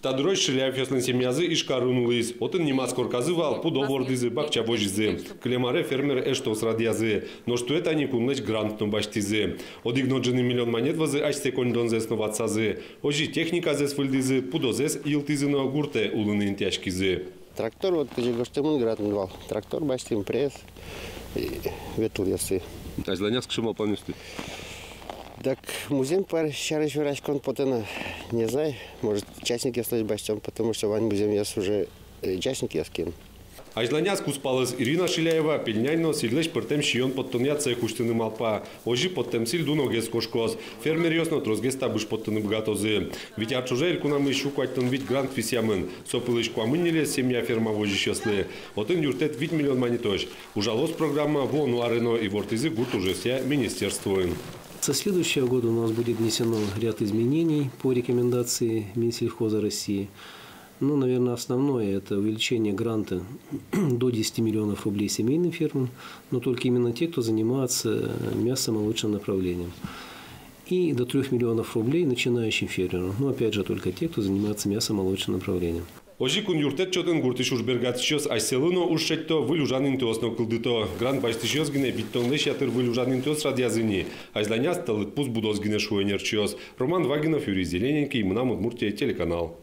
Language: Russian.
Тадурой Шиляев ясны семьязы ишкарунулыз. Отын немас корказы вал пудовордызы бакча божизы. Клемаре фермер эштос радиазы. Но что это они кунлыч грантно баштизы. Одигноджины миллион монет вазы ачте кондонзес новацазы. Ожи техника зес выльдызы пудозес илтызы но гурте улыны интяшкизы. Трактор вот каже гоштемун грантно вал. Трактор баштим пресс. Ветлесы. А зланяск шимал полностью. Так музей пар щарыш выращкон потом не знаю, может частники стать бащом, потому что вань музей я уже частники я скину. Айзланяск успалась Ирина Шиляева, пельняйно сидлеш пертем шион подтоня цех уштыны малпа. Ожи подтем силь дуногес кошкос. Фермер ясно трозгес табыш подтыны богатозы. Ведь арчужель кунамы щуквайтон вид грант висямын. Сопылыш куамыннеле семья ферма вожи счастлы. Отын юртет вид миллион монеточ. Ужалос программа вону арено и вортызы гурт уже ся министерствуен. Со следующего года у нас будет внесено ряд изменений по рекомендации Минсельхоза России. Ну, наверное, основное – это увеличение гранта до 10 миллионов рублей семейным фермам, но только именно те, кто занимается мясомолочным направлением. И до 3 миллионов рублей начинающим фермерам. Но, опять же, только те, кто занимается мясомолочным направлением. Ожикун юртет чотын гуртыш ушбергатчос айселыно ушетто вылюжанын тосно кылдыто. Грант баштышос гине биттонлеш ятыр вылюжанын тос радиазыни. Айзланяс талыт пуз будоз гине шуэнерчос. Роман Вагинов, Юрий Зелененький, Мунам Удмуртия, телеканал.